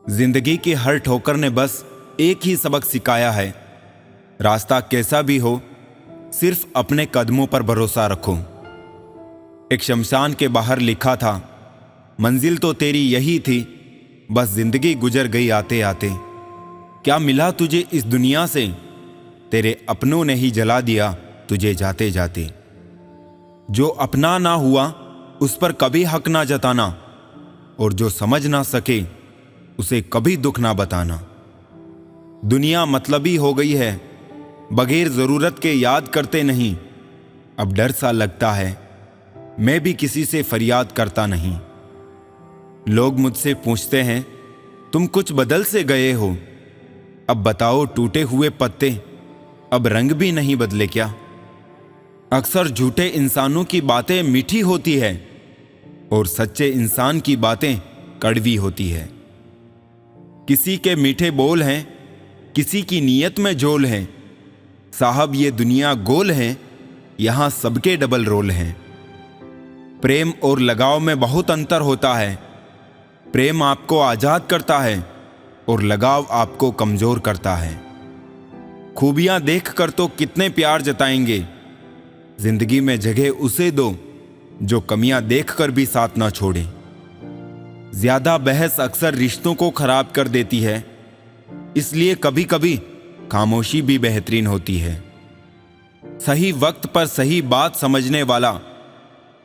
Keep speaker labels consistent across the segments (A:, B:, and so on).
A: जिंदगी की हर ठोकर ने बस एक ही सबक सिखाया है, रास्ता कैसा भी हो सिर्फ अपने कदमों पर भरोसा रखो। एक शमशान के बाहर लिखा था, मंजिल तो तेरी यही थी, बस जिंदगी गुजर गई आते आते। क्या मिला तुझे इस दुनिया से, तेरे अपनों ने ही जला दिया तुझे जाते जाते। जो अपना ना हुआ उस पर कभी हक ना जताना, और जो समझ ना सके उसे कभी दुख ना बताना। दुनिया मतलबी हो गई है, बगैर जरूरत के याद करते नहीं। अब डर सा लगता है, मैं भी किसी से फरियाद करता नहीं। लोग मुझसे पूछते हैं, तुम कुछ बदल से गए हो। अब बताओ, टूटे हुए पत्ते अब रंग भी नहीं बदले क्या। अक्सर झूठे इंसानों की बातें मीठी होती है और सच्चे इंसान की बातें कड़वी होती है। किसी के मीठे बोल हैं, किसी की नीयत में झोल है। साहब ये दुनिया गोल है, यहां सबके डबल रोल हैं। प्रेम और लगाव में बहुत अंतर होता है। प्रेम आपको आजाद करता है और लगाव आपको कमजोर करता है। खूबियां देखकर तो कितने प्यार जताएंगे, जिंदगी में जगह उसे दो जो कमियां देखकर भी साथ ना छोड़े। ज्यादा बहस अक्सर रिश्तों को खराब कर देती है, इसलिए कभी कभी खामोशी भी बेहतरीन होती है। सही वक्त पर सही बात समझने वाला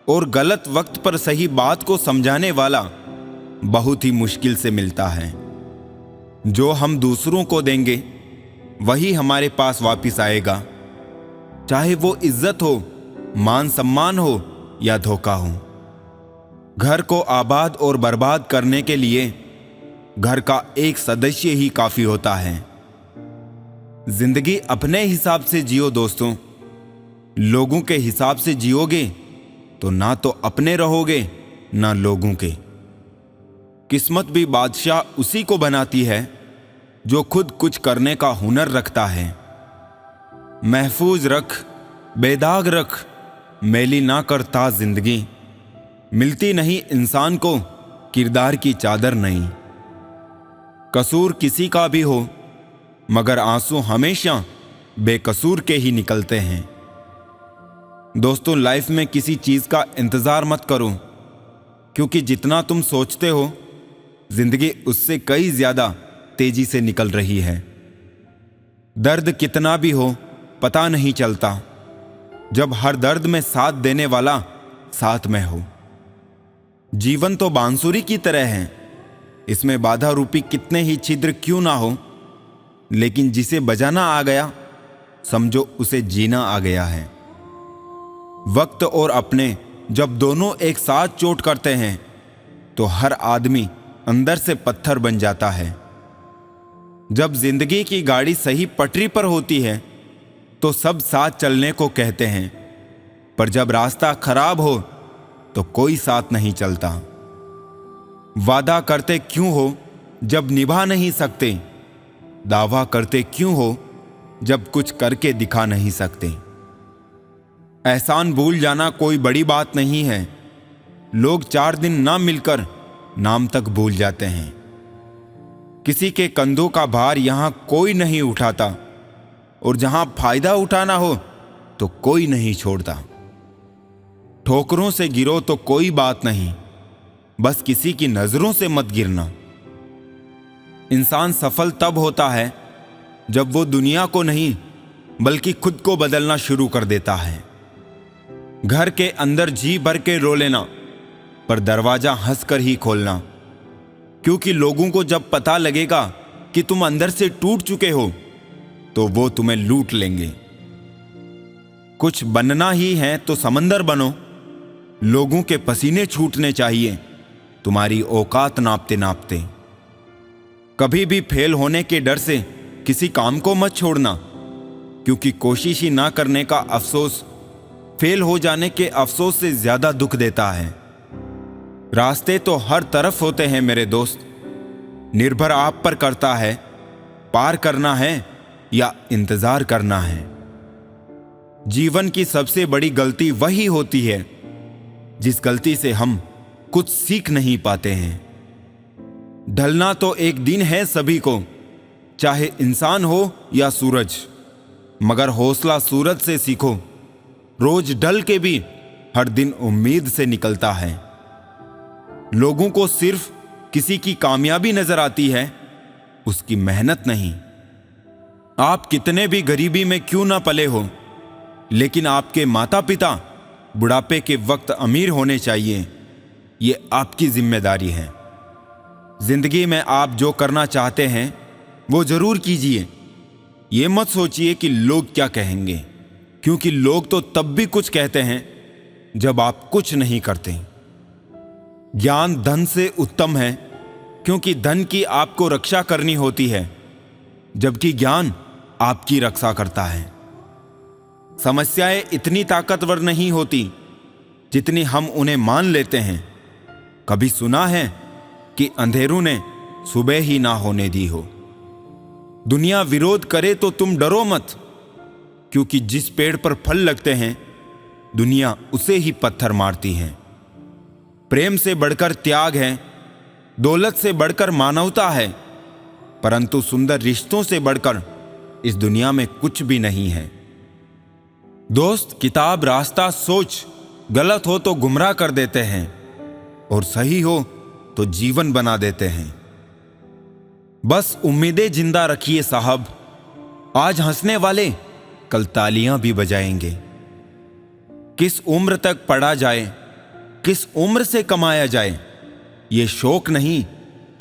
A: और गलत वक्त पर सही बात को समझाने वाला बहुत ही मुश्किल से मिलता है। जो हम दूसरों को देंगे वही हमारे पास वापस आएगा, चाहे वो इज्जत हो, मान सम्मान हो या धोखा हो। घर को आबाद और बर्बाद करने के लिए घर का एक सदस्य ही काफी होता है। जिंदगी अपने हिसाब से जियो दोस्तों। लोगों के हिसाब से जियोगे तो ना तो अपने रहोगे ना लोगों के। किस्मत भी बादशाह उसी को बनाती है जो खुद कुछ करने का हुनर रखता है। महफूज रख, बेदाग रख, मैली ना करता जिंदगी। मिलती नहीं इंसान को किरदार की चादर नहीं। कसूर किसी का भी हो, मगर आंसू हमेशा बेकसूर के ही निकलते हैं। दोस्तों, लाइफ में किसी चीज का इंतजार मत करो, क्योंकि जितना तुम सोचते हो जिंदगी उससे कई ज्यादा तेजी से निकल रही है। दर्द कितना भी हो पता नहीं चलता, जब हर दर्द में साथ देने वाला साथ में हो। जीवन तो बांसुरी की तरह है, इसमें बाधा रूपी कितने ही छिद्र क्यों ना हो, लेकिन जिसे बजाना आ गया समझो उसे जीना आ गया है। वक्त और अपने जब दोनों एक साथ चोट करते हैं तो हर आदमी अंदर से पत्थर बन जाता है। जब जिंदगी की गाड़ी सही पटरी पर होती है तो सब साथ चलने को कहते हैं, पर जब रास्ता खराब हो तो कोई साथ नहीं चलता। वादा करते क्यों हो जब निभा नहीं सकते, दावा करते क्यों हो जब कुछ करके दिखा नहीं सकते। एहसान भूल जाना कोई बड़ी बात नहीं है, लोग 4 दिन ना मिलकर नाम तक भूल जाते हैं। किसी के कंधों का भार यहां कोई नहीं उठाता, और जहां फायदा उठाना हो तो कोई नहीं छोड़ता। ठोकरों से गिरो तो कोई बात नहीं, बस किसी की नजरों से मत गिरना। इंसान सफल तब होता है जब वो दुनिया को नहीं बल्कि खुद को बदलना शुरू कर देता है। घर के अंदर जी भर के रो लेना, पर दरवाजा हंसकर ही खोलना, क्योंकि लोगों को जब पता लगेगा कि तुम अंदर से टूट चुके हो तो वो तुम्हें लूट लेंगे। कुछ बनना ही है तो समंदर बनो, लोगों के पसीने छूटने चाहिए तुम्हारी औकात नापते नापते। कभी भी फेल होने के डर से किसी काम को मत छोड़ना, क्योंकि कोशिश ही ना करने का अफसोस फेल हो जाने के अफसोस से ज्यादा दुख देता है। रास्ते तो हर तरफ होते हैं मेरे दोस्त, निर्भर आप पर करता है पार करना है या इंतजार करना है। जीवन की सबसे बड़ी गलती वही होती है जिस गलती से हम कुछ सीख नहीं पाते हैं। ढलना तो एक दिन है सभी को, चाहे इंसान हो या सूरज। मगर हौसला सूरज से सीखो, रोज ढल के भी हर दिन उम्मीद से निकलता है। लोगों को सिर्फ किसी की कामयाबी नजर आती है, उसकी मेहनत नहीं। आप कितने भी गरीबी में क्यों ना पले हो, लेकिन आपके माता पिता बुढ़ापे के वक्त अमीर होने चाहिए, ये आपकी जिम्मेदारी है। जिंदगी में आप जो करना चाहते हैं वो जरूर कीजिए। ये मत सोचिए कि लोग क्या कहेंगे, क्योंकि लोग तो तब भी कुछ कहते हैं जब आप कुछ नहीं करते। ज्ञान धन से उत्तम है, क्योंकि धन की आपको रक्षा करनी होती है, जबकि ज्ञान आपकी रक्षा करता है। समस्याएं इतनी ताकतवर नहीं होती जितनी हम उन्हें मान लेते हैं। कभी सुना है कि अंधेरों ने सुबह ही ना होने दी हो। दुनिया विरोध करे तो तुम डरो मत, क्योंकि जिस पेड़ पर फल लगते हैं दुनिया उसे ही पत्थर मारती है। प्रेम से बढ़कर त्याग है, दौलत से बढ़कर मानवता है, परंतु सुंदर रिश्तों से बढ़कर इस दुनिया में कुछ भी नहीं है। दोस्त, किताब, रास्ता, सोच गलत हो तो गुमराह कर देते हैं और सही हो तो जीवन बना देते हैं। बस उम्मीदें जिंदा रखिए साहब, आज हंसने वाले कल तालियां भी बजाएंगे। किस उम्र तक पढ़ा जाए, किस उम्र से कमाया जाए, ये शौक नहीं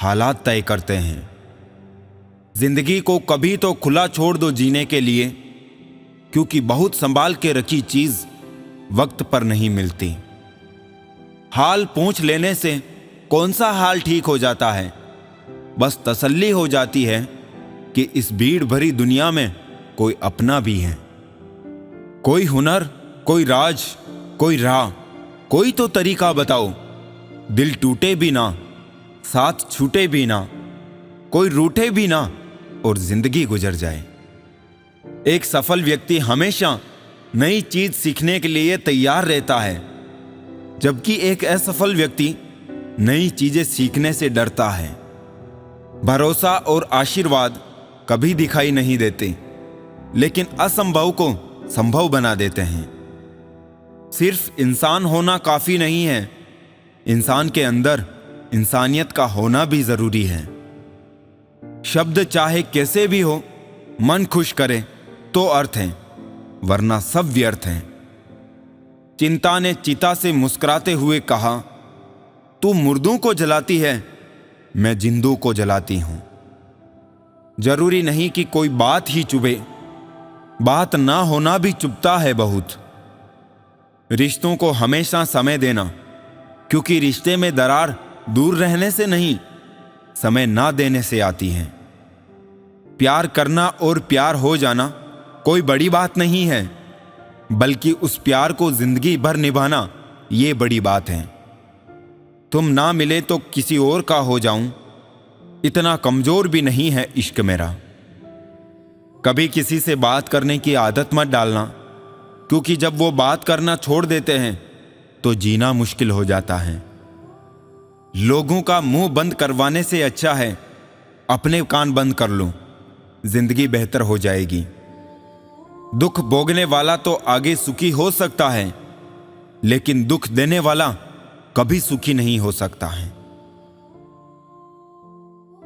A: हालात तय करते हैं। जिंदगी को कभी तो खुला छोड़ दो जीने के लिए, क्योंकि बहुत संभाल के रखी चीज वक्त पर नहीं मिलती। हाल पूछ लेने से कौन सा हाल ठीक हो जाता है, बस तसल्ली हो जाती है कि इस भीड़ भरी दुनिया में कोई अपना भी है। कोई हुनर, कोई राज, कोई राह, कोई तो तरीका बताओ, दिल टूटे भी ना, साथ छूटे भी ना, कोई रूठे भी ना और जिंदगी गुजर जाए। एक सफल व्यक्ति हमेशा नई चीज सीखने के लिए तैयार रहता है, जबकि एक असफल व्यक्ति नई चीजें सीखने से डरता है। भरोसा और आशीर्वाद कभी दिखाई नहीं देते, लेकिन असंभव को संभव बना देते हैं। सिर्फ इंसान होना काफी नहीं है, इंसान के अंदर इंसानियत का होना भी जरूरी है। शब्द चाहे कैसे भी हो, मन खुश करे तो अर्थ है, वरना सब व्यर्थ है। चिंता ने चिता से मुस्कुराते हुए कहा, तू मुर्दों को जलाती है, मैं जिंदों को जलाती हूं। जरूरी नहीं कि कोई बात ही चुभे, बात ना होना भी चुभता है बहुत। रिश्तों को हमेशा समय देना, क्योंकि रिश्ते में दरार दूर रहने से नहीं, समय ना देने से आती है। प्यार करना और प्यार हो जाना कोई बड़ी बात नहीं है, बल्कि उस प्यार को जिंदगी भर निभाना ये बड़ी बात है। तुम ना मिले तो किसी और का हो जाऊं, इतना कमजोर भी नहीं है इश्क मेरा। कभी किसी से बात करने की आदत मत डालना, क्योंकि जब वो बात करना छोड़ देते हैं तो जीना मुश्किल हो जाता है। लोगों का मुंह बंद करवाने से अच्छा है अपने कान बंद कर लो, जिंदगी बेहतर हो जाएगी। दुख भोगने वाला तो आगे सुखी हो सकता है, लेकिन दुख देने वाला कभी सुखी नहीं हो सकता है।